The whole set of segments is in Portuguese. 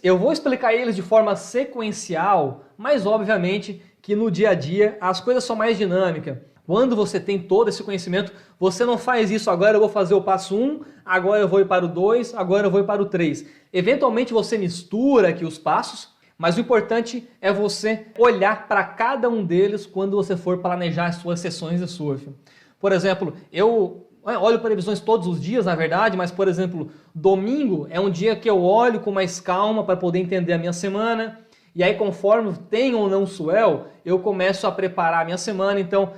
Eu vou explicar eles de forma sequencial, mas obviamente que no dia a dia as coisas são mais dinâmicas. Quando você tem todo esse conhecimento, você não faz isso, agora eu vou fazer o passo 1, agora eu vou ir para o 2, agora eu vou ir para o 3. Eventualmente você mistura aqui os passos, mas o importante é você olhar para cada um deles quando você for planejar as suas sessões de surf. Por exemplo, eu olho previsões todos os dias, na verdade, mas, por exemplo, domingo é um dia que eu olho com mais calma para poder entender a minha semana. E aí, conforme tem ou não swell, eu começo a preparar a minha semana. Então,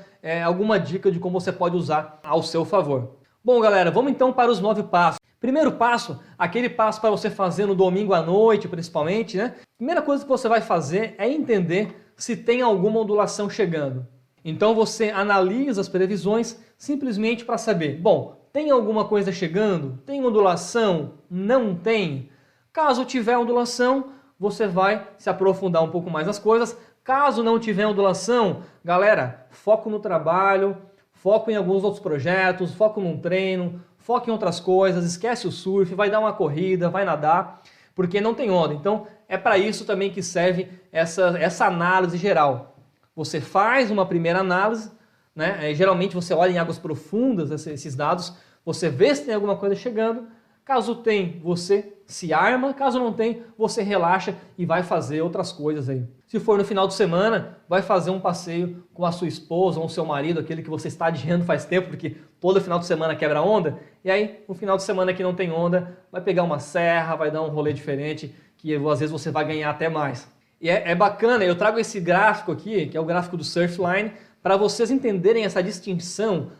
alguma dica de como você pode usar ao seu favor. Bom, galera, vamos então para os 9 passos. Primeiro passo, aquele passo para você fazer no domingo à noite, principalmente, né? Primeira coisa que você vai fazer é entender se tem alguma ondulação chegando. Então você analisa as previsões simplesmente para saber, bom, tem alguma coisa chegando? Tem ondulação? Não tem? Caso tiver ondulação, você vai se aprofundar um pouco mais nas coisas. Caso não tiver ondulação, galera, foco no trabalho, foco em alguns outros projetos, foco num treino, foco em outras coisas, esquece o surf, vai dar uma corrida, vai nadar, porque não tem onda. Então é para isso também que serve essa análise geral. Você faz uma primeira análise, né? Geralmente você olha em águas profundas esses dados, você vê se tem alguma coisa chegando. Caso tem, você se arma. Caso não tem, você relaxa e vai fazer outras coisas aí. Se for no final de semana, vai fazer um passeio com a sua esposa ou o seu marido, aquele que você está adiando faz tempo, porque todo final de semana quebra onda. E aí, no final de semana que não tem onda, vai pegar uma serra, vai dar um rolê diferente, que às vezes você vai ganhar até mais. E é bacana, eu trago esse gráfico aqui, que é o gráfico do Surfline, para vocês entenderem essa distinção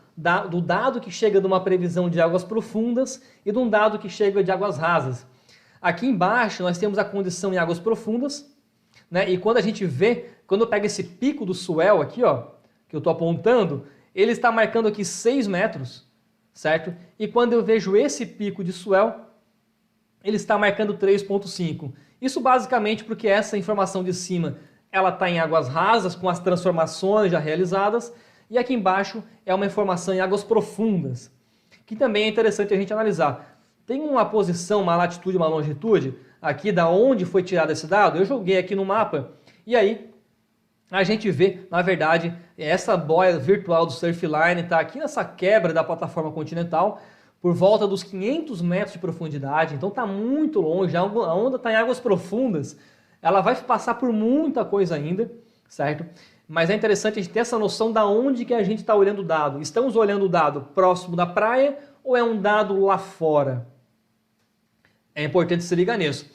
do dado que chega de uma previsão de águas profundas e de um dado que chega de águas rasas. Aqui embaixo nós temos a condição em águas profundas, né? E quando a gente vê, quando eu pego esse pico do swell aqui, ó, que eu estou apontando, ele está marcando aqui 6 metros, certo? E quando eu vejo esse pico de swell, ele está marcando 3,5. Isso basicamente porque essa informação de cima ela está em águas rasas, com as transformações já realizadas, e aqui embaixo é uma informação em águas profundas, que também é interessante a gente analisar. Tem uma posição, uma latitude, uma longitude, aqui da onde foi tirado esse dado, eu joguei aqui no mapa, e aí a gente vê, na verdade, essa boia virtual do Surfline está aqui nessa quebra da plataforma continental, por volta dos 500 metros de profundidade, então está muito longe, a onda está em águas profundas, ela vai passar por muita coisa ainda, certo? Mas é interessante a gente ter essa noção da onde que a gente está olhando o dado. Estamos olhando o dado próximo da praia ou é um dado lá fora? É importante se ligar nisso.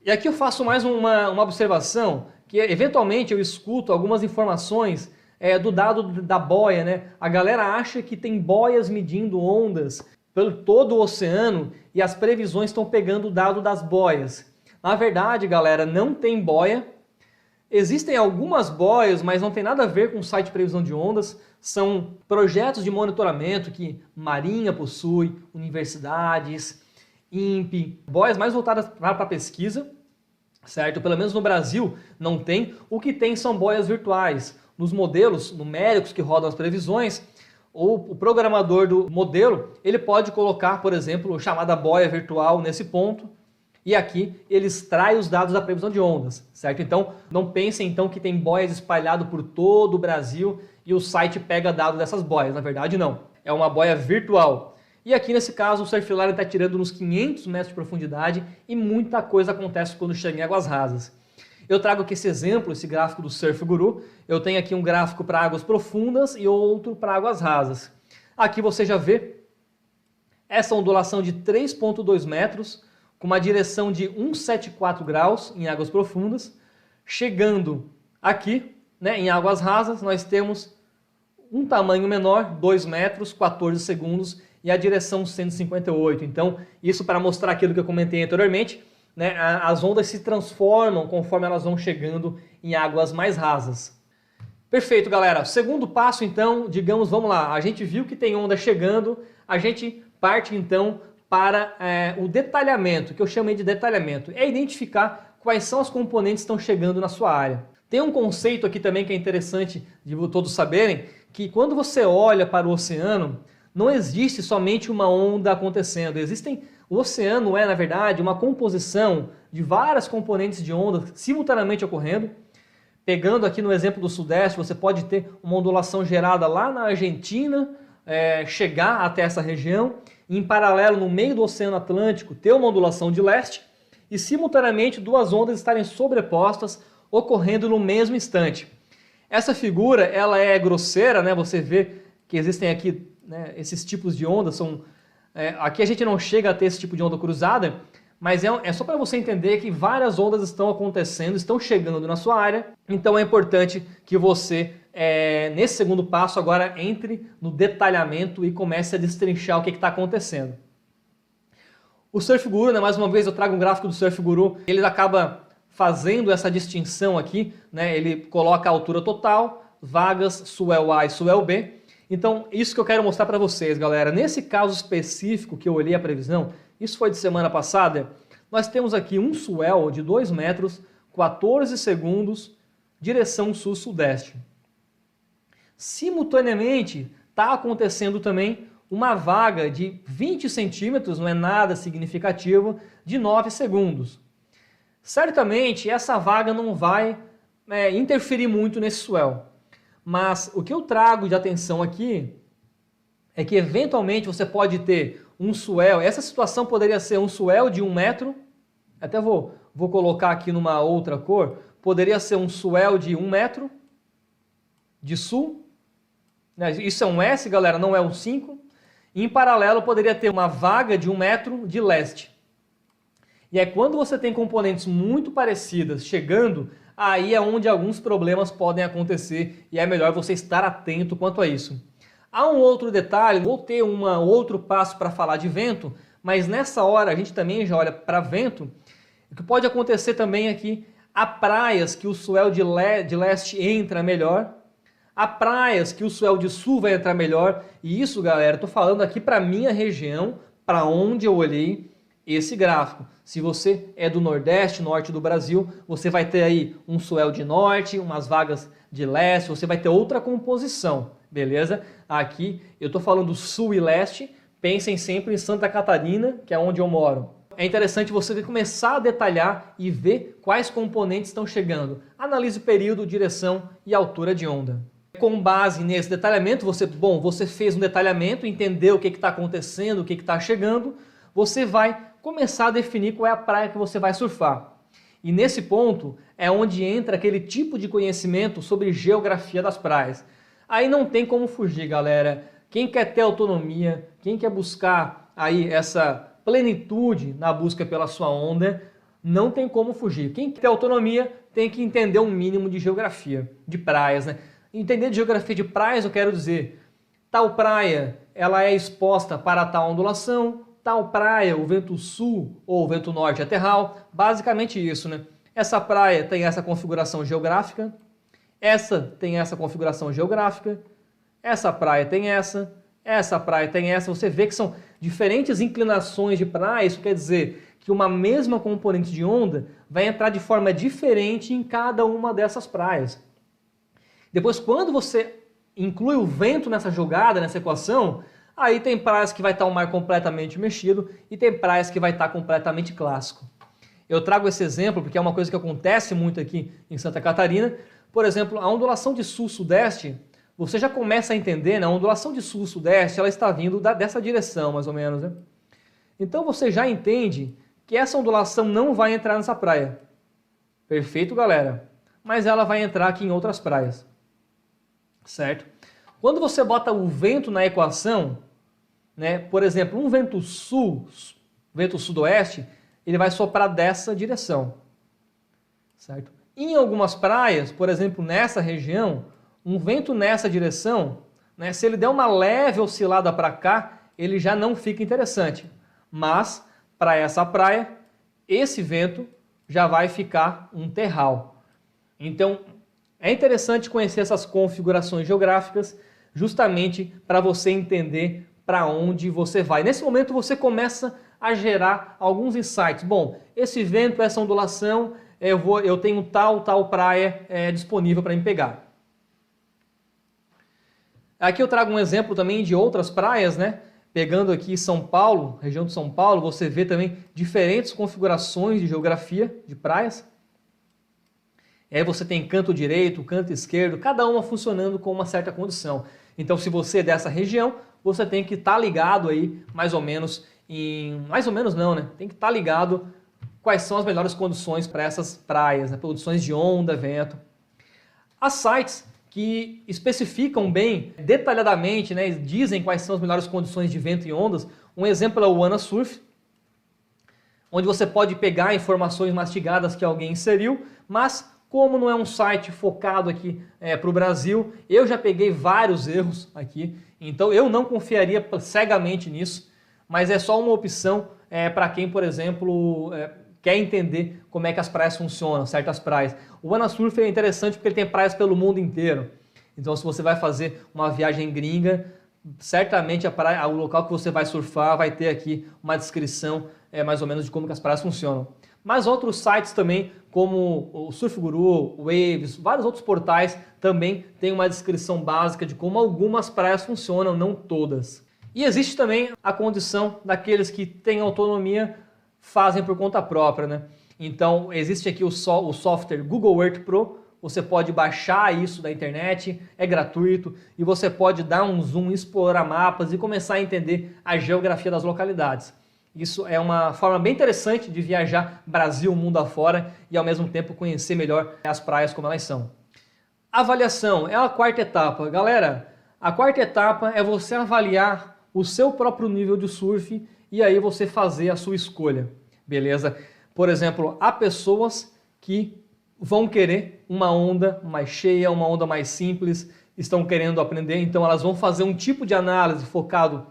E aqui eu faço mais uma observação, que eventualmente eu escuto algumas informações do dado da boia, né? A galera acha que tem boias medindo ondas pelo todo o oceano e as previsões estão pegando o dado das boias. Na verdade, galera, não tem boia. Existem algumas boias, mas não tem nada a ver com o site de previsão de ondas. São projetos de monitoramento que Marinha possui, universidades, INPE, boias mais voltadas para a pesquisa, certo? Pelo menos no Brasil não tem. O que tem são boias virtuais. Nos modelos numéricos que rodam as previsões, o programador do modelo, ele pode colocar, por exemplo, chamada boia virtual nesse ponto, e aqui ele extrai os dados da previsão de ondas, certo? Então, não pensem então que tem boias espalhado por todo o Brasil e o site pega dados dessas boias. Na verdade, não. É uma boia virtual. E aqui nesse caso, o Surfline está tirando nos 500 metros de profundidade e muita coisa acontece quando chega em águas rasas. Eu trago aqui esse exemplo, esse gráfico do Surf Guru. Eu tenho aqui um gráfico para águas profundas e outro para águas rasas. Aqui você já vê essa ondulação de 3,2 metros, com uma direção de 174 graus em águas profundas. Chegando aqui, né, em águas rasas, nós temos um tamanho menor, 2 metros, 14 segundos, e a direção 158. Então, isso para mostrar aquilo que eu comentei anteriormente, né, as ondas se transformam conforme elas vão chegando em águas mais rasas. Perfeito, galera. Segundo passo, então, digamos, vamos lá, a gente viu que tem onda chegando, a gente parte, então, para o detalhamento, que eu chamei de detalhamento, é identificar quais são as componentes que estão chegando na sua área. Tem um conceito aqui também que é interessante de todos saberem, que quando você olha para o oceano, não existe somente uma onda acontecendo, o oceano é, na verdade, uma composição de várias componentes de onda simultaneamente ocorrendo. Pegando aqui no exemplo do Sudeste, você pode ter uma ondulação gerada lá na Argentina, chegar até essa região, e em paralelo no meio do Oceano Atlântico ter uma ondulação de leste, e simultaneamente duas ondas estarem sobrepostas, ocorrendo no mesmo instante. Essa figura ela é grosseira, né? Você vê que existem aqui, né, esses tipos de ondas, aqui a gente não chega a ter esse tipo de onda cruzada, mas é só para você entender que várias ondas estão acontecendo, estão chegando na sua área, então é importante que você, nesse segundo passo, agora entre no detalhamento e comece a destrinchar o que está acontecendo. O Surf Guru, né, mais uma vez eu trago um gráfico do Surf Guru, ele acaba fazendo essa distinção aqui, né, ele coloca a altura total, vagas, swell A e swell B. Então, isso que eu quero mostrar para vocês, galera. Nesse caso específico que eu olhei a previsão, isso foi de semana passada, nós temos aqui um swell de 2 metros, 14 segundos, direção sul-sudeste. Simultaneamente, está acontecendo também uma vaga de 20 centímetros, não é nada significativo, de 9 segundos. Certamente, essa vaga não vai interferir muito nesse swell. Mas o que eu trago de atenção aqui é que eventualmente você pode ter um swell, essa situação poderia ser um swell de 1 metro, até vou colocar aqui numa outra cor, poderia ser um swell de 1 metro de sul, isso é um S, galera, não é um 5, e em paralelo poderia ter uma vaga de 1 metro de leste. E é quando você tem componentes muito parecidas chegando, aí é onde alguns problemas podem acontecer e é melhor você estar atento quanto a isso. Há um outro detalhe, vou ter outro passo para falar de vento, mas nessa hora a gente também já olha para vento. O que pode acontecer também aqui, há praias que o swell de leste entra melhor, há praias que o swell de sul vai entrar melhor, e isso, galera, estou falando aqui para a minha região, para onde eu olhei esse gráfico. Se você é do Nordeste, Norte do Brasil, você vai ter aí um swell de norte, umas vagas de leste, você vai ter outra composição, beleza? Aqui eu estou falando sul e leste, pensem sempre em Santa Catarina, que é onde eu moro. É interessante você começar a detalhar e ver quais componentes estão chegando. Analise período, direção e altura de onda. Com base nesse detalhamento, você fez um detalhamento, entendeu o que está acontecendo, o que está chegando, você vai começar a definir qual é a praia que você vai surfar. E nesse ponto é onde entra aquele tipo de conhecimento sobre geografia das praias. Aí não tem como fugir, galera. Quem quer ter autonomia, quem quer buscar aí essa plenitude na busca pela sua onda, não tem como fugir. Quem quer ter autonomia tem que entender um mínimo de geografia, de praias, né? Entender de geografia de praias, eu quero dizer, tal praia ela é exposta para tal ondulação, tal praia, o vento sul ou o vento norte é terral, basicamente isso, né? Essa praia tem essa configuração geográfica, essa tem essa configuração geográfica, essa praia tem essa praia tem essa. Você vê que são diferentes inclinações de praia, isso quer dizer que uma mesma componente de onda vai entrar de forma diferente em cada uma dessas praias. Depois, quando você inclui o vento nessa jogada, nessa equação, aí tem praias que vai estar o mar completamente mexido e tem praias que vai estar completamente clássico. Eu trago esse exemplo porque é uma coisa que acontece muito aqui em Santa Catarina. Por exemplo, a ondulação de sul-sudeste, você já começa a entender, né? A ondulação de sul-sudeste ela está vindo dessa direção, mais ou menos, né? Então você já entende que essa ondulação não vai entrar nessa praia. Perfeito, galera? Mas ela vai entrar aqui em outras praias. Certo? Quando você bota o vento na equação, né, por exemplo, um vento sudoeste, ele vai soprar dessa direção. Certo? Em algumas praias, por exemplo, nessa região, um vento nessa direção, né, se ele der uma leve oscilada para cá, ele já não fica interessante. Mas, para essa praia, esse vento já vai ficar um terral. Então, é interessante conhecer essas configurações geográficas justamente para você entender para onde você vai. Nesse momento você começa a gerar alguns insights. Bom, esse vento, essa ondulação, eu tenho tal praia disponível para me pegar. Aqui eu trago um exemplo também de outras praias, né? Pegando aqui São Paulo, região de São Paulo, você vê também diferentes configurações de geografia de praias. E aí você tem canto direito, canto esquerdo, cada uma funcionando com uma certa condição. Então, se você é dessa região, você tem que estar ligado aí, mais ou menos, mais ou menos não, né? Tem que estar ligado quais são as melhores condições para essas praias, né? Condições de onda, vento. Há sites que especificam bem, detalhadamente, né? Dizem quais são as melhores condições de vento e ondas. Um exemplo é o WannaSurf, onde você pode pegar informações mastigadas que alguém inseriu, mas como não é um site focado aqui para o Brasil, eu já peguei vários erros aqui, então eu não confiaria cegamente nisso, mas é só uma opção para quem, por exemplo, quer entender como é que as praias funcionam, certas praias. O WannaSurf é interessante porque ele tem praias pelo mundo inteiro, então se você vai fazer uma viagem gringa, certamente a praia, o local que você vai surfar vai ter aqui uma descrição mais ou menos de como que as praias funcionam. Mas outros sites também, como o SurfGuru, Waves, vários outros portais também têm uma descrição básica de como algumas praias funcionam, não todas. E existe também a condição daqueles que têm autonomia, fazem por conta própria, né? Então existe aqui o software Google Earth Pro, você pode baixar isso da internet, é gratuito, e você pode dar um zoom, explorar mapas e começar a entender a geografia das localidades. Isso é uma forma bem interessante de viajar Brasil, mundo afora e ao mesmo tempo conhecer melhor as praias como elas são. Avaliação é a quarta etapa. Galera, a quarta etapa é você avaliar o seu próprio nível de surf e aí você fazer a sua escolha, beleza? Por exemplo, há pessoas que vão querer uma onda mais cheia, uma onda mais simples, estão querendo aprender, então elas vão fazer um tipo de análise focado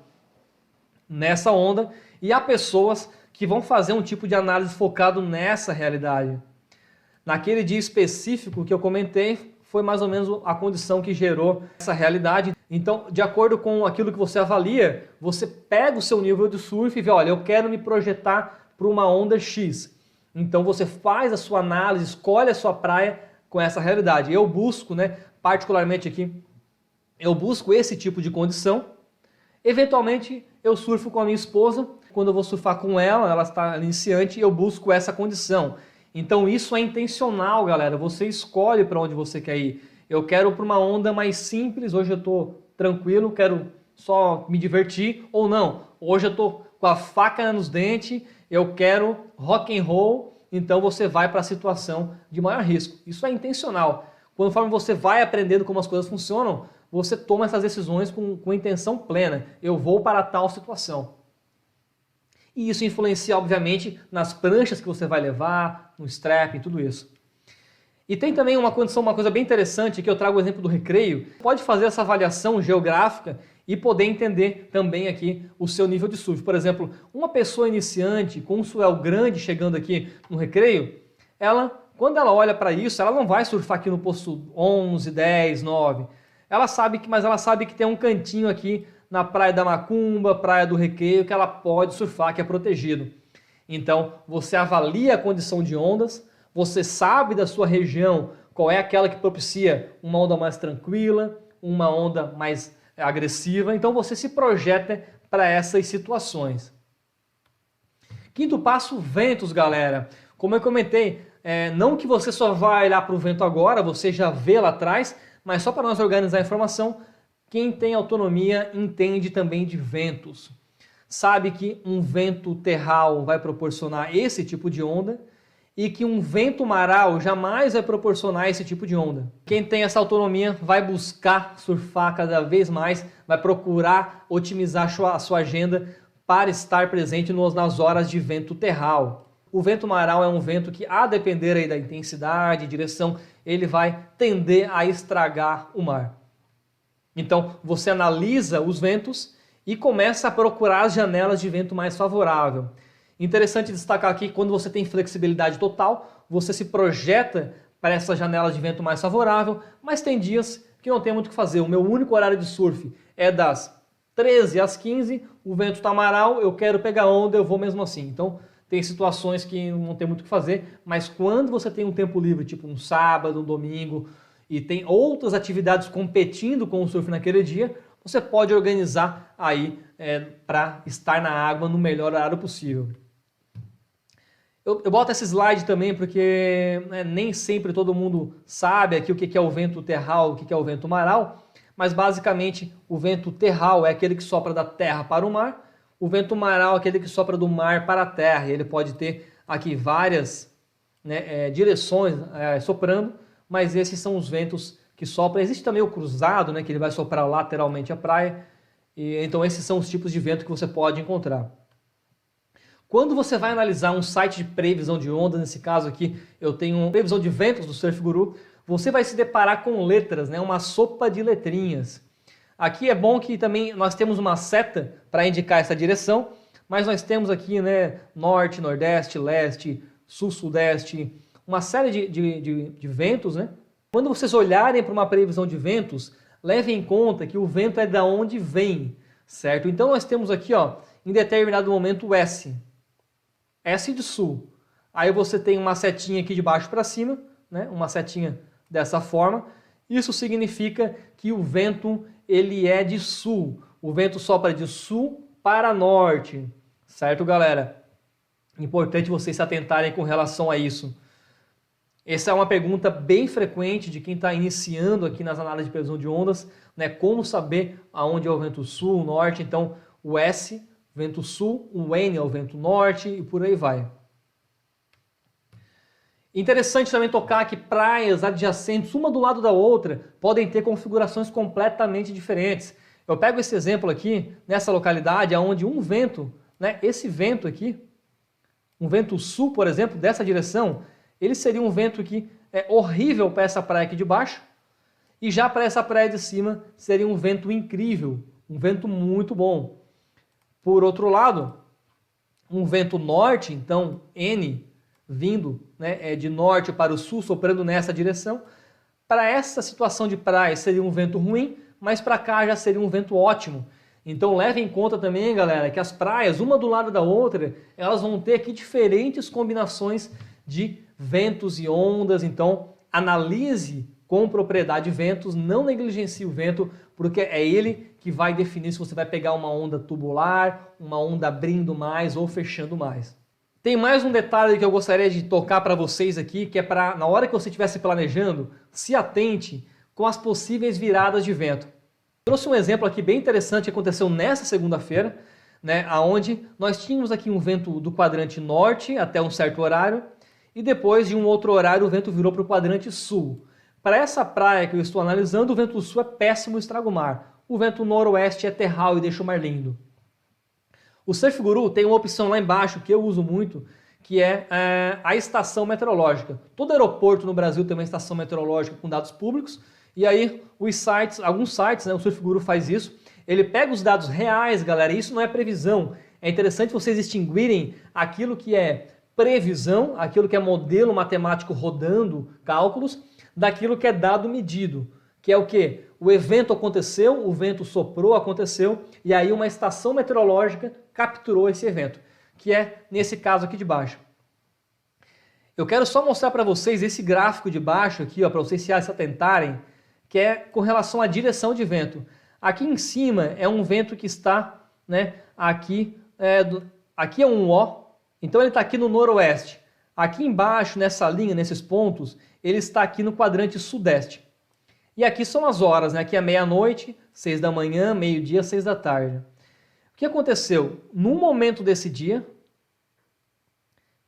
nessa onda, e há pessoas que vão fazer um tipo de análise focado nessa realidade. Naquele dia específico que eu comentei, foi mais ou menos a condição que gerou essa realidade. Então, de acordo com aquilo que você avalia, você pega o seu nível de surf e vê, olha, eu quero me projetar para uma onda X. Então você faz a sua análise, escolhe a sua praia com essa realidade. Eu busco, né, particularmente aqui, eu busco esse tipo de condição. Eventualmente eu surfo com a minha esposa, quando eu vou surfar com ela, ela está iniciante, eu busco essa condição. Então isso é intencional, galera, você escolhe para onde você quer ir. Eu quero para uma onda mais simples, hoje eu estou tranquilo, quero só me divertir, ou não, hoje eu estou com a faca nos dentes, eu quero rock and roll, então você vai para a situação de maior risco. Isso é intencional. Conforme você vai aprendendo como as coisas funcionam, você toma essas decisões com intenção plena. Eu vou para tal situação. E isso influencia, obviamente, nas pranchas que você vai levar, no strap e tudo isso. E tem também uma coisa bem interessante, que eu trago o exemplo do recreio. Pode fazer essa avaliação geográfica e poder entender também aqui o seu nível de surf. Por exemplo, uma pessoa iniciante com um swell grande chegando aqui no recreio, quando ela olha para isso, ela não vai surfar aqui no posto 11, 10, 9. Mas ela sabe que tem um cantinho aqui na Praia da Macumba, Praia do Recreio, que ela pode surfar, que é protegido. Então, você avalia a condição de ondas, você sabe da sua região qual é aquela que propicia uma onda mais tranquila, uma onda mais agressiva, então você se projeta para essas situações. Quinto passo, ventos, galera. Como eu comentei, não que você só vai olhar para o vento agora, você já vê lá atrás, mas só para nós organizar a informação, quem tem autonomia entende também de ventos. Sabe que um vento terral vai proporcionar esse tipo de onda e que um vento maral jamais vai proporcionar esse tipo de onda. Quem tem essa autonomia vai buscar surfar cada vez mais, vai procurar otimizar a sua agenda para estar presente nas horas de vento terral. O vento maral é um vento que, a depender aí da intensidade e direção, ele vai tender a estragar o mar. Então, você analisa os ventos e começa a procurar as janelas de vento mais favorável. Interessante destacar aqui que quando você tem flexibilidade total, você se projeta para essa janela de vento mais favorável, mas tem dias que não tem muito o que fazer. O meu único horário de surf é das 13 às 15, o vento está maral, eu quero pegar onda, eu vou mesmo assim. Então, tem situações que não tem muito o que fazer, mas quando você tem um tempo livre, tipo um sábado, um domingo, e tem outras atividades competindo com o surf naquele dia, você pode organizar aí para estar na água no melhor horário possível. Eu boto esse slide também porque nem sempre todo mundo sabe aqui o que é o vento terral, o que é o vento maral, mas basicamente o vento terral é aquele que sopra da terra para o mar, o vento maral é aquele que sopra do mar para a terra, e ele pode ter aqui várias direções soprando, mas esses são os ventos que sopram. Existe também o cruzado, que ele vai soprar lateralmente a praia, e então esses são os tipos de vento que você pode encontrar. Quando você vai analisar um site de previsão de ondas, nesse caso aqui eu tenho uma previsão de ventos do Surf Guru, você vai se deparar com letras, uma sopa de letrinhas. Aqui é bom que também nós temos uma seta para indicar essa direção, mas nós temos aqui norte, nordeste, leste, sul, sudeste, uma série de ventos. Quando vocês olharem para uma previsão de ventos, levem em conta que o vento é da onde vem, certo? Então nós temos aqui, em determinado momento, o S de sul. Aí você tem uma setinha aqui de baixo para cima, uma setinha dessa forma. Isso significa que o vento ele é de sul. O vento sopra de sul para norte, certo, galera? Importante vocês se atentarem com relação a isso. Essa é uma pergunta bem frequente de quem está iniciando aqui nas análises de previsão de ondas, como saber aonde é o vento sul, norte. Então, o S, vento sul, o N é o vento norte e por aí vai. Interessante também tocar que praias adjacentes, uma do lado da outra, podem ter configurações completamente diferentes. Eu pego esse exemplo aqui, nessa localidade, onde um vento, esse vento aqui, um vento sul, por exemplo, dessa direção, ele seria um vento que é horrível para essa praia aqui de baixo, e já para essa praia de cima seria um vento incrível, um vento muito bom. Por outro lado, um vento norte, então N, vindo de norte para o sul, soprando nessa direção, para essa situação de praia seria um vento ruim, mas para cá já seria um vento ótimo. Então leve em conta também, galera, que as praias, uma do lado da outra, elas vão ter aqui diferentes combinações de ventos e ondas. Então analise com propriedade ventos, não negligencie o vento, porque é ele que vai definir se você vai pegar uma onda tubular, uma onda abrindo mais ou fechando mais. Tem mais um detalhe que eu gostaria de tocar para vocês aqui, que é para, na hora que você estiver se planejando, se atente com as possíveis viradas de vento. Trouxe um exemplo aqui bem interessante que aconteceu nessa segunda-feira, onde nós tínhamos aqui um vento do quadrante norte até um certo horário, e depois de um outro horário o vento virou para o quadrante sul. Para essa praia que eu estou analisando, o vento sul é péssimo, estraga o mar. O vento noroeste é terral e deixa o mar lindo. O Surf Guru tem uma opção lá embaixo que eu uso muito, que é a estação meteorológica. Todo aeroporto no Brasil tem uma estação meteorológica com dados públicos, e aí alguns sites, o Surf Guru faz isso, ele pega os dados reais, galera, e isso não é previsão. É interessante vocês distinguirem aquilo que é previsão, aquilo que é modelo matemático rodando cálculos, daquilo que é dado medido, que é o quê? O evento aconteceu, o vento soprou, aconteceu, e aí uma estação meteorológica capturou esse evento, que é nesse caso aqui de baixo. Eu quero só mostrar para vocês esse gráfico de baixo aqui, para vocês se atentarem, que é com relação à direção de vento. Aqui em cima é um vento que está, aqui é um O, então ele está aqui no noroeste. Aqui embaixo, nessa linha, nesses pontos, ele está aqui no quadrante sudeste. E aqui são as horas, aqui é meia-noite, 6 da manhã, meio-dia, 6 da tarde. O que aconteceu? No momento desse dia,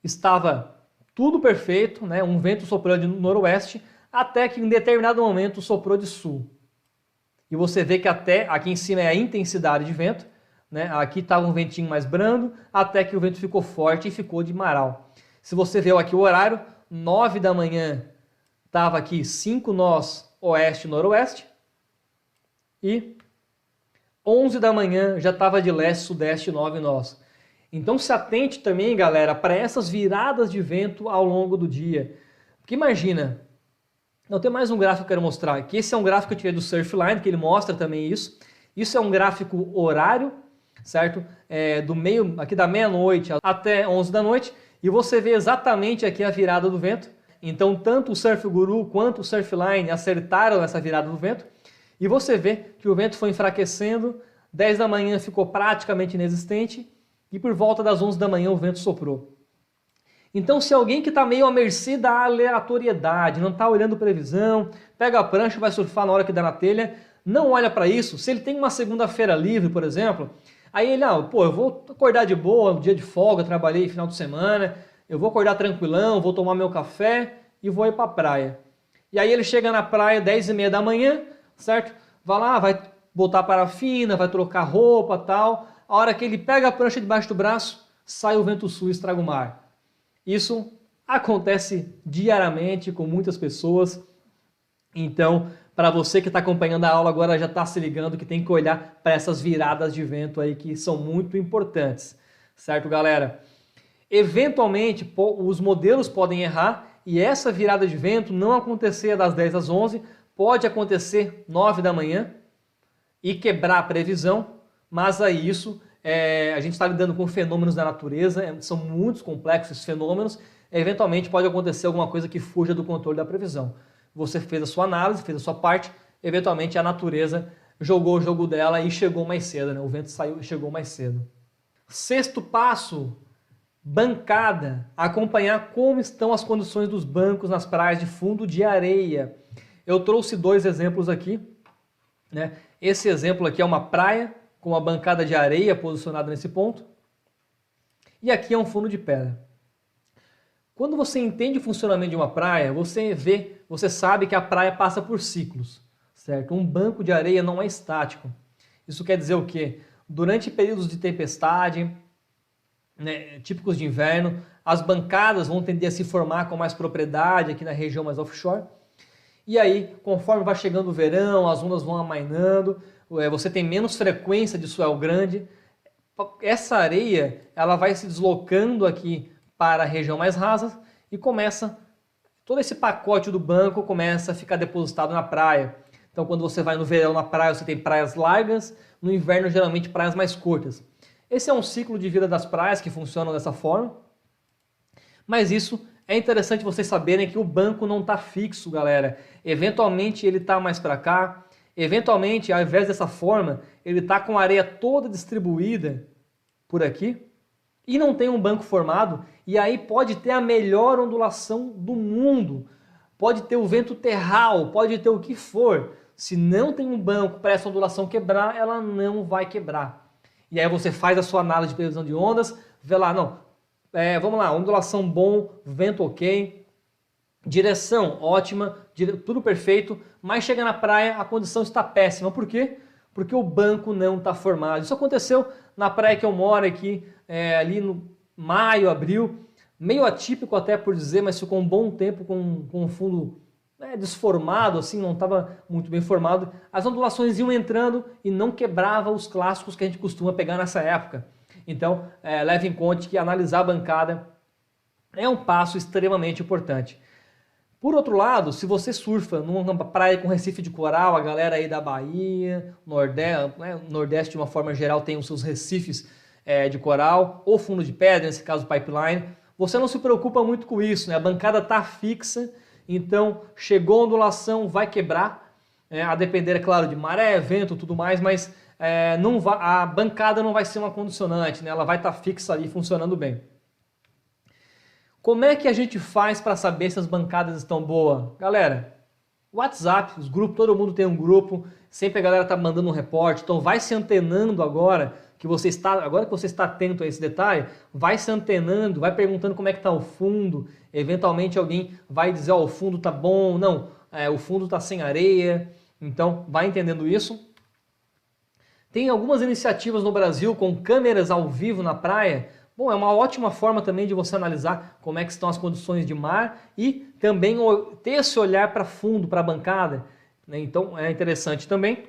estava tudo perfeito, um vento soprando de noroeste, até que em determinado momento soprou de sul. E você vê que até aqui em cima é a intensidade de vento, aqui estava um ventinho mais brando, até que o vento ficou forte e ficou de maral. Se você vê aqui o horário, 9 da manhã estava aqui 5 nós oeste e noroeste, e 11 da manhã já estava de leste, sudeste, 9 nós. Então se atente também, galera, para essas viradas de vento ao longo do dia. Porque imagina, tem mais um gráfico que eu quero mostrar aqui. Esse é um gráfico que eu tirei do Surfline, que ele mostra também isso. Isso é um gráfico horário, certo? Do meio, aqui da meia-noite até 11 da noite, e você vê exatamente aqui a virada do vento. Então tanto o Surf Guru quanto o Surfline acertaram essa virada do vento. E você vê que o vento foi enfraquecendo, 10 da manhã ficou praticamente inexistente e por volta das 11 da manhã o vento soprou. Então, se alguém que está meio à mercê da aleatoriedade, não está olhando previsão, pega a prancha e vai surfar na hora que dá na telha, não olha para isso. Se ele tem uma segunda-feira livre, por exemplo, aí ele, pô, eu vou acordar de boa, um dia de folga, trabalhei final de semana, eu vou acordar tranquilão, vou tomar meu café e vou ir para a praia. E aí ele chega na praia 10h30 da manhã, certo? Vai lá, vai botar parafina, vai trocar roupa e tal. A hora que ele pega a prancha debaixo do braço, sai o vento sul e estraga o mar. Isso acontece diariamente com muitas pessoas. Então, para você que está acompanhando a aula agora, já está se ligando que tem que olhar para essas viradas de vento aí que são muito importantes. Certo, galera? Eventualmente, os modelos podem errar e essa virada de vento não acontecer das 10 às 11, pode acontecer 9 da manhã e quebrar a previsão, mas aí isso, a gente está lidando com fenômenos da natureza, são muito complexos esses fenômenos, eventualmente pode acontecer alguma coisa que fuja do controle da previsão. Você fez a sua análise, fez a sua parte, eventualmente a natureza jogou o jogo dela e chegou mais cedo, né? O vento saiu e chegou mais cedo. Sexto passo, bancada, acompanhar como estão as condições dos bancos nas praias de fundo de areia. Eu trouxe 2 exemplos aqui, né? Esse exemplo aqui é uma praia com uma bancada de areia posicionada nesse ponto, e aqui é um fundo de pedra. Quando você entende o funcionamento de uma praia, você sabe que a praia passa por ciclos, certo? Um banco de areia não é estático. Isso quer dizer o quê? Durante períodos de tempestade, né, típicos de inverno, as bancadas vão tender a se formar com mais propriedade aqui na região mais offshore. E aí, conforme vai chegando o verão, as ondas vão amainando, você tem menos frequência de swell grande. Essa areia, ela vai se deslocando aqui para a região mais rasa e todo esse pacote do banco começa a ficar depositado na praia. Então, quando você vai no verão na praia, você tem praias largas, no inverno, geralmente, praias mais curtas. Esse é um ciclo de vida das praias que funcionam dessa forma, mas isso é interessante vocês saberem que o banco não está fixo, galera. Eventualmente ele está mais para cá, eventualmente, ao invés dessa forma, ele está com a areia toda distribuída por aqui e não tem um banco formado, e aí pode ter a melhor ondulação do mundo, pode ter o vento terral, pode ter o que for. Se não tem um banco para essa ondulação quebrar, ela não vai quebrar. E aí você faz a sua análise de previsão de ondas, vê lá, vamos lá, ondulação bom, vento ok, direção ótima, tudo perfeito, mas chega na praia, a condição está péssima. Por quê? Porque o banco não está formado. Isso aconteceu na praia que eu moro aqui, ali no maio, abril, meio atípico até por dizer, mas ficou um bom tempo com um fundo desformado, assim, não estava muito bem formado. As ondulações iam entrando e não quebrava os clássicos que a gente costuma pegar nessa época. Então, leve em conta que analisar a bancada é um passo extremamente importante. Por outro lado, se você surfa numa praia com recife de coral, a galera aí da Bahia, Nordeste de uma forma geral tem os seus recifes de coral, ou fundo de pedra, nesse caso pipeline, você não se preocupa muito com isso, né? A bancada está fixa, então chegou a ondulação, vai quebrar, a depender, é claro, de maré, vento, tudo mais, mas a bancada não vai ser uma condicionante, né? Ela vai estar fixa ali, funcionando bem. Como é que a gente faz para saber se as bancadas estão boas? Galera, WhatsApp, os grupos, todo mundo tem um grupo, sempre a galera está mandando um reporte, então vai se antenando agora que você está atento a esse detalhe, vai se antenando, vai perguntando como é que está o fundo, eventualmente alguém vai dizer, o fundo está bom, não, o fundo está sem areia, então vai entendendo isso. Tem algumas iniciativas no Brasil com câmeras ao vivo na praia. Bom, é uma ótima forma também de você analisar como é que estão as condições de mar e também ter esse olhar para fundo, para a bancada, né? Então é interessante também.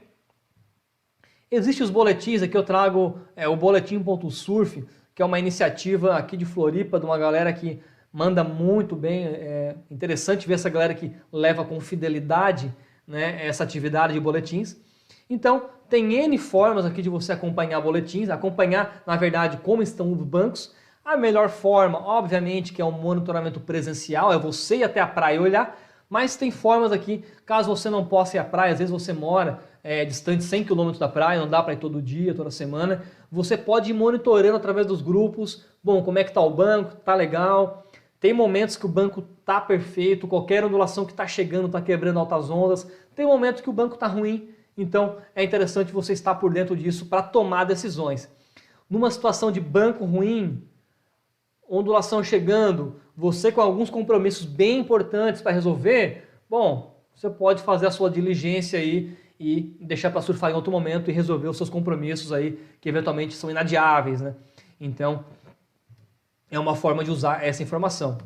Existem os boletins, aqui eu trago o boletim.surf, que é uma iniciativa aqui de Floripa, de uma galera que manda muito bem. É interessante ver essa galera que leva com fidelidade, né, essa atividade de boletins. Então, tem N formas aqui de você acompanhar boletins, acompanhar, na verdade, como estão os bancos. A melhor forma, obviamente, que é o monitoramento presencial, é você ir até a praia e olhar, mas tem formas aqui, caso você não possa ir à praia, às vezes você mora distante 100 km da praia, não dá para ir todo dia, toda semana. Você pode ir monitorando através dos grupos. Bom, como é que está o banco? Tá legal? Tem momentos que o banco tá perfeito, qualquer ondulação que está chegando está quebrando altas ondas. Tem momentos que o banco está ruim, então é interessante você estar por dentro disso para tomar decisões. Numa situação de banco ruim, ondulação chegando, você com alguns compromissos bem importantes para resolver, bom, você pode fazer a sua diligência aí e deixar para surfar em outro momento e resolver os seus compromissos aí que eventualmente são inadiáveis, né? Então, é uma forma de usar essa informação.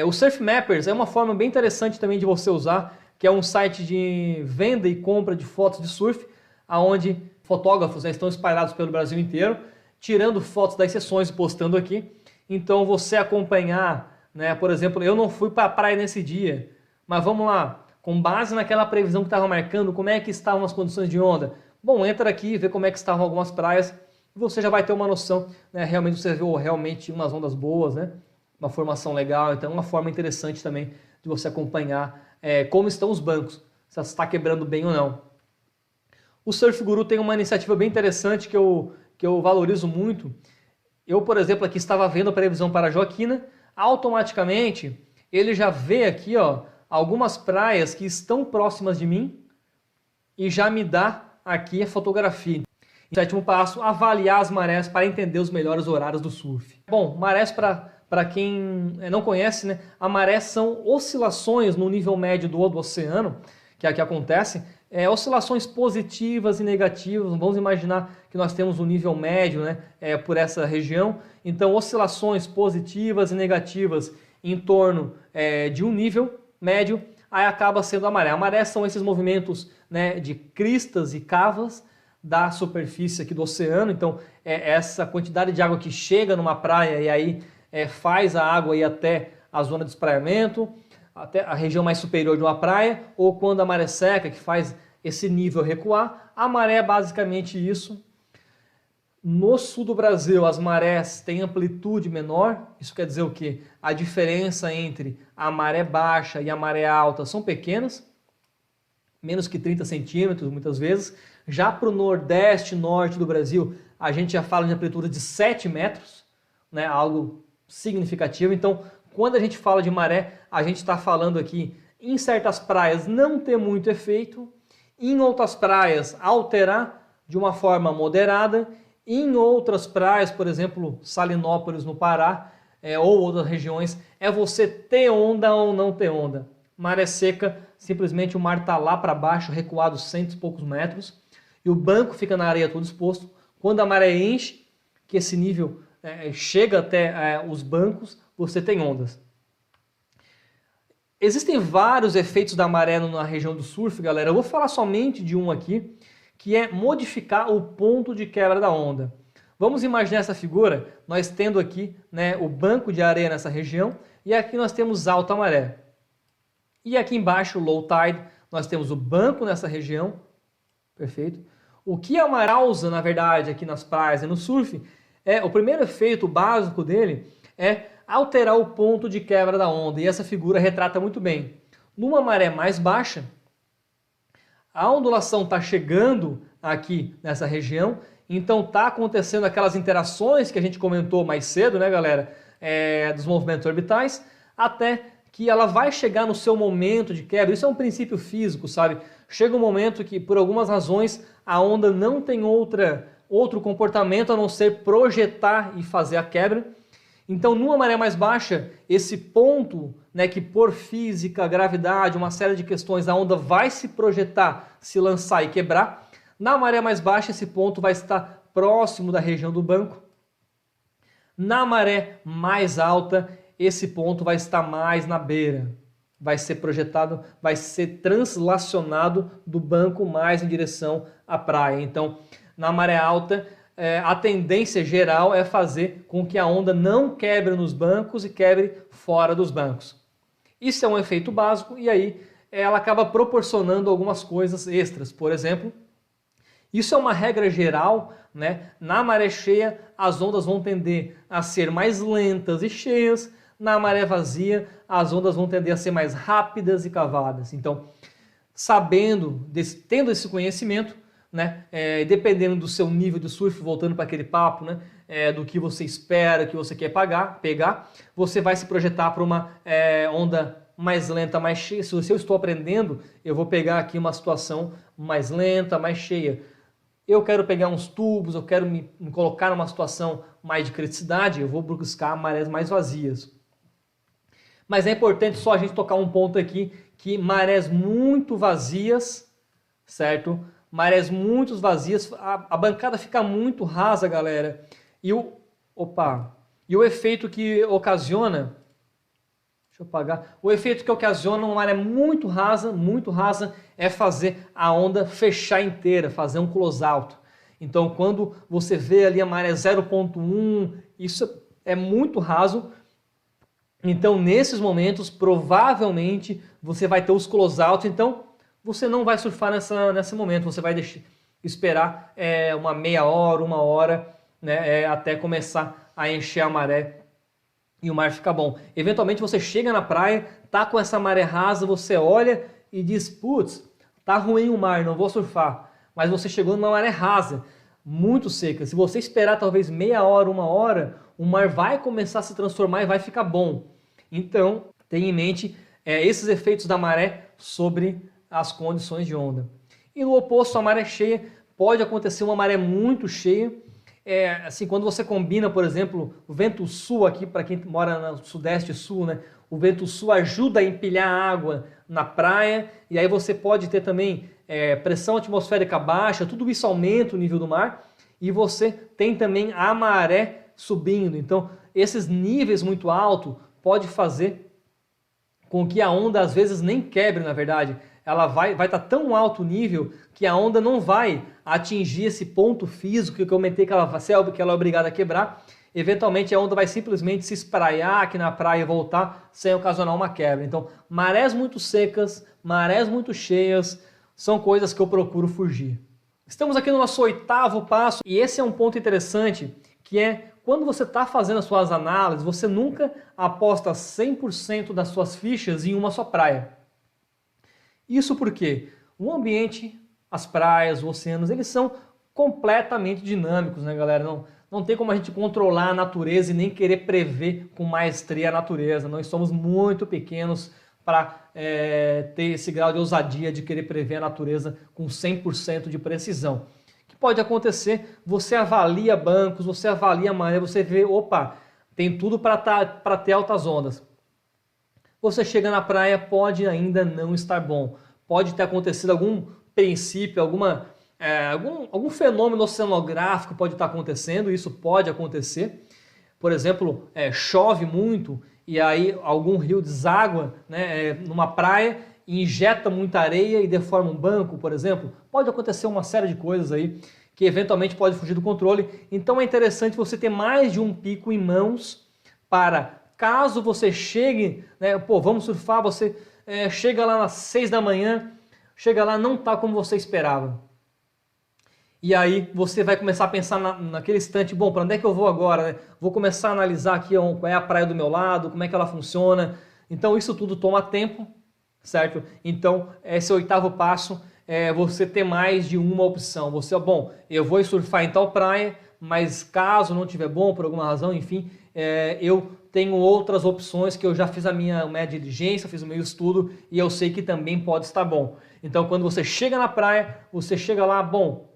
O Surf Mappers é uma forma bem interessante também de você usar, que é um site de venda e compra de fotos de surf, onde fotógrafos estão espalhados pelo Brasil inteiro, tirando fotos das sessões e postando aqui. Então você acompanhar, né, por exemplo, eu não fui para a praia nesse dia, mas vamos lá, com base naquela previsão que estava marcando, como é que estavam as condições de onda? Bom, entra aqui, vê como é que estavam algumas praias, e você já vai ter uma noção, né, realmente você viu realmente umas ondas boas, né, uma formação legal, então é uma forma interessante também de você acompanhar como estão os bancos, se está quebrando bem ou não. O Surf Guru tem uma iniciativa bem interessante que eu valorizo muito. Eu, por exemplo, aqui estava vendo a previsão para Joaquina, automaticamente ele já vê aqui, ó, algumas praias que estão próximas de mim e já me dá aqui a fotografia. E sétimo passo, avaliar as marés para entender os melhores horários do surf. Bom, marés para quem não conhece, né, a maré são oscilações no nível médio do oceano, que é o que acontece, oscilações positivas e negativas. Vamos imaginar que nós temos um nível médio, né, por essa região, então oscilações positivas e negativas em torno de um nível médio, aí acaba sendo a maré. A maré são esses movimentos, né, de cristas e cavas da superfície aqui do oceano, então essa quantidade de água que chega numa praia e aí faz a água ir até a zona de espraiamento, até a região mais superior de uma praia, ou quando a maré seca, que faz esse nível recuar. A maré é basicamente isso. No sul do Brasil, as marés têm amplitude menor. Isso quer dizer o quê? A diferença entre a maré baixa e a maré alta são pequenas, menos que 30 centímetros muitas vezes. Já para o nordeste e norte do Brasil, a gente já fala de amplitude de 7 metros, né? Algo significativo. Então, quando a gente fala de maré, a gente está falando aqui, em certas praias não ter muito efeito, em outras praias alterar de uma forma moderada, em outras praias, por exemplo, Salinópolis no Pará, ou outras regiões, é você ter onda ou não ter onda. Maré seca, simplesmente o mar está lá para baixo, recuado 100 e poucos metros, e o banco fica na areia todo exposto. Quando a maré enche, que esse nível chega até os bancos, você tem ondas. Existem vários efeitos da maré na região do surf, galera. Eu vou falar somente de um aqui, que é modificar o ponto de quebra da onda. Vamos imaginar essa figura, nós tendo aqui, né, o banco de areia nessa região, e aqui nós temos alta maré. E aqui embaixo, low tide, nós temos o banco nessa região, perfeito? O que a maré causa, na verdade, aqui nas praias e no surf, o primeiro efeito básico dele é alterar o ponto de quebra da onda, e essa figura retrata muito bem. Numa maré mais baixa, a ondulação está chegando aqui nessa região, então está acontecendo aquelas interações que a gente comentou mais cedo, né, galera, dos movimentos orbitais, até que ela vai chegar no seu momento de quebra. Isso é um princípio físico, sabe? Chega um momento que, por algumas razões, a onda não tem outro comportamento a não ser projetar e fazer a quebra. Então, numa maré mais baixa, esse ponto, né, que por física, gravidade, uma série de questões, a onda vai se projetar, se lançar e quebrar. Na maré mais baixa, esse ponto vai estar próximo da região do banco. Na maré mais alta, esse ponto vai estar mais na beira. Vai ser projetado, vai ser translacionado do banco mais em direção à praia. Então, na maré alta, a tendência geral é fazer com que a onda não quebre nos bancos e quebre fora dos bancos. Isso é um efeito básico e aí ela acaba proporcionando algumas coisas extras. Por exemplo, isso é uma regra geral, né? Na maré cheia, as ondas vão tender a ser mais lentas e cheias. Na maré vazia, as ondas vão tender a ser mais rápidas e cavadas. Então, tendo esse conhecimento, né, dependendo do seu nível de surf, voltando para aquele papo, né, do que você espera, que você quer pegar, você vai se projetar para uma onda mais lenta, mais cheia. Se eu estou aprendendo, eu vou pegar aqui uma situação mais lenta, mais cheia. Eu quero pegar uns tubos, eu quero me colocar numa situação mais de criticidade, eu vou buscar marés mais vazias. Mas é importante só a gente tocar um ponto aqui, que marés muito vazias, certo? Marés muito vazias, a bancada fica muito rasa, galera. E o efeito que ocasiona, deixa eu apagar, o efeito que ocasiona uma maré muito rasa, é fazer a onda fechar inteira, fazer um close out. Então, quando você vê ali a maré 0.1, isso é muito raso. Então, nesses momentos, provavelmente, você vai ter os close outs. Então, você não vai surfar nesse momento. Você vai esperar uma meia hora, 1 hora, né, até começar a encher a maré e o mar fica bom. Eventualmente, você chega na praia, tá com essa maré rasa, você olha e diz, putz, tá ruim o mar, não vou surfar. Mas você chegou numa maré rasa, muito seca. Se você esperar talvez meia hora, 1 hora, o mar vai começar a se transformar e vai ficar bom. Então, tenha em mente esses efeitos da maré sobre as condições de onda. E no oposto, a maré cheia, pode acontecer uma maré muito cheia. Assim, quando você combina, por exemplo, o vento sul aqui, para quem mora no sudeste sul, né? O vento sul ajuda a empilhar água na praia, e aí você pode ter também pressão atmosférica baixa, tudo isso aumenta o nível do mar, e você tem também a maré subindo. Então, esses níveis muito altos pode fazer com que a onda às vezes nem quebre, na verdade. Ela vai estar tão alto o nível que a onda não vai atingir esse ponto físico que eu comentei que ela é obrigada a quebrar. Eventualmente a onda vai simplesmente se espraiar aqui na praia e voltar sem ocasionar uma quebra. Então, marés muito secas, marés muito cheias, são coisas que eu procuro fugir. Estamos aqui no nosso 8º passo e esse é um ponto interessante, que é quando você está fazendo as suas análises, você nunca aposta 100% das suas fichas em uma só praia. Isso porque o ambiente, as praias, os oceanos, eles são completamente dinâmicos, né, galera? Não tem como a gente controlar a natureza e nem querer prever com maestria a natureza. Nós somos muito pequenos para ter esse grau de ousadia de querer prever a natureza com 100% de precisão. O que pode acontecer? Você avalia bancos, você avalia a maré, você vê, opa, tem tudo para ter altas ondas. Você chega na praia, pode ainda não estar bom. Pode ter acontecido algum princípio, algum fenômeno oceanográfico pode estar acontecendo, isso pode acontecer. Por exemplo, chove muito e aí algum rio deságua, né, numa praia e injeta muita areia e deforma um banco, por exemplo. Pode acontecer uma série de coisas aí que eventualmente pode fugir do controle. Então é interessante você ter mais de um pico em mãos para, caso você chegue, né, vamos surfar, você chega lá às 6 da manhã, chega lá, não está como você esperava. E aí você vai começar a pensar naquele instante, bom, para onde é que eu vou agora? Né? Vou começar a analisar aqui qual é a praia do meu lado, como é que ela funciona. Então isso tudo toma tempo, certo? Então esse 8º passo é você ter mais de uma opção. Bom, eu vou surfar em tal praia, mas caso não estiver bom por alguma razão, enfim, eu tenho outras opções que eu já fiz a minha diligência, fiz o meu estudo e eu sei que também pode estar bom. Então quando você chega na praia, você chega lá, bom,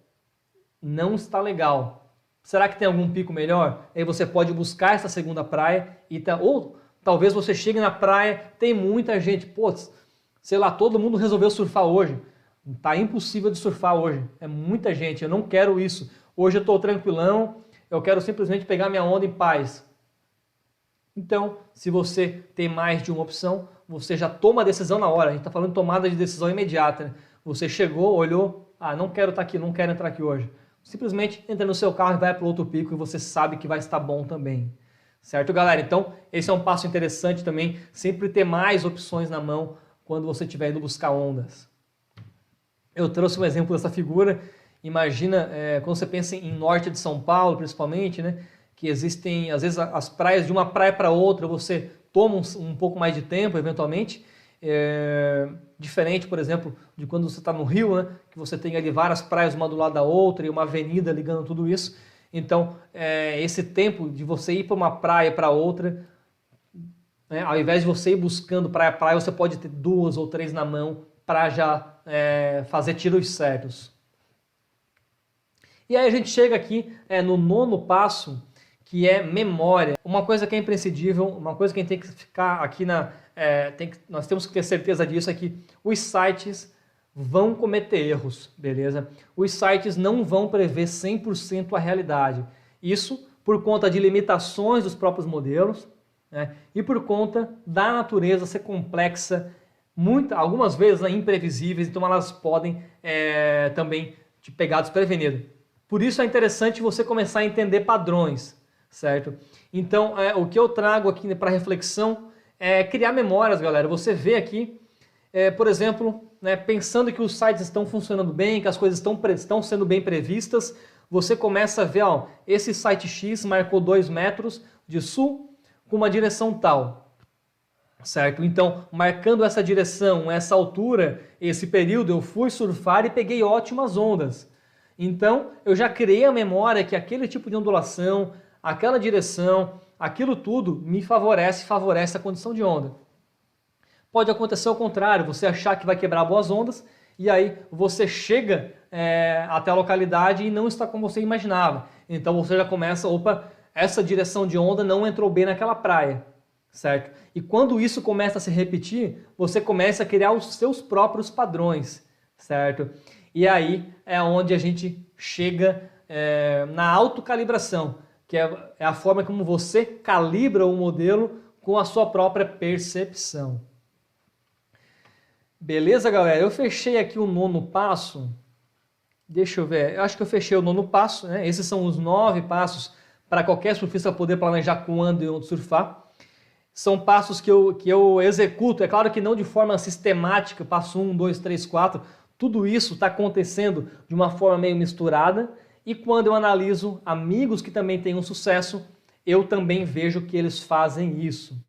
não está legal. Será que tem algum pico melhor? Aí você pode buscar essa segunda praia ou talvez você chegue na praia, tem muita gente, sei lá, todo mundo resolveu surfar hoje. Tá impossível de surfar hoje. É muita gente, eu não quero isso. Hoje eu estou tranquilão, eu quero simplesmente pegar minha onda em paz. Então, se você tem mais de uma opção, você já toma a decisão na hora. A gente está falando de tomada de decisão imediata. Né? Você chegou, olhou, não quero estar aqui, não quero entrar aqui hoje. Simplesmente entra no seu carro e vai para o outro pico e você sabe que vai estar bom também. Certo, galera? Então, esse é um passo interessante também, sempre ter mais opções na mão quando você estiver indo buscar ondas. Eu trouxe um exemplo dessa figura. Imagina, quando você pensa em norte de São Paulo, principalmente, né? Que existem, às vezes, as praias de uma praia para outra, você toma um pouco mais de tempo, eventualmente. Diferente, por exemplo, de quando você está no Rio, né, que você tem ali várias praias uma do lado da outra e uma avenida ligando tudo isso. Então, esse tempo de você ir para uma praia para outra, né, ao invés de você ir buscando praia a praia, você pode ter 2 ou 3 na mão para já fazer tiros certos. E aí a gente chega aqui no 9º passo, que é memória. Uma coisa que é imprescindível, uma coisa que a gente tem que ficar aqui nós temos que ter certeza disso, é que os sites vão cometer erros, beleza? Os sites não vão prever 100% a realidade. Isso por conta de limitações dos próprios modelos, né? E por conta da natureza ser complexa, algumas vezes imprevisíveis, então elas podem também te pegar desprevenido. Por isso é interessante você começar a entender padrões, certo? Então, o que eu trago aqui para reflexão é criar memórias, galera. Você vê aqui, por exemplo, né, pensando que os sites estão funcionando bem, que as coisas estão sendo bem previstas, você começa a ver, ó, esse site X marcou 2 metros de sul com uma direção tal, certo? Então, marcando essa direção, essa altura, esse período, eu fui surfar e peguei ótimas ondas. Então, eu já criei a memória que aquele tipo de ondulação, aquela direção, aquilo tudo me favorece a condição de onda. Pode acontecer ao contrário, você achar que vai quebrar boas ondas e aí você chega até a localidade e não está como você imaginava. Então você já começa, opa, essa direção de onda não entrou bem naquela praia, certo? E quando isso começa a se repetir, você começa a criar os seus próprios padrões, certo? E aí é onde a gente chega na autocalibração, que é a forma como você calibra o modelo com a sua própria percepção. Beleza, galera? Eu fechei aqui o 9º passo. Deixa eu ver. Eu acho que eu fechei o 9º passo, né? Esses são os 9 passos para qualquer surfista poder planejar quando e onde surfar. São passos que eu executo, é claro que não de forma sistemática, passo 1, 2, 3, 4. Tudo isso está acontecendo de uma forma meio misturada. E quando eu analiso amigos que também têm um sucesso, eu também vejo que eles fazem isso.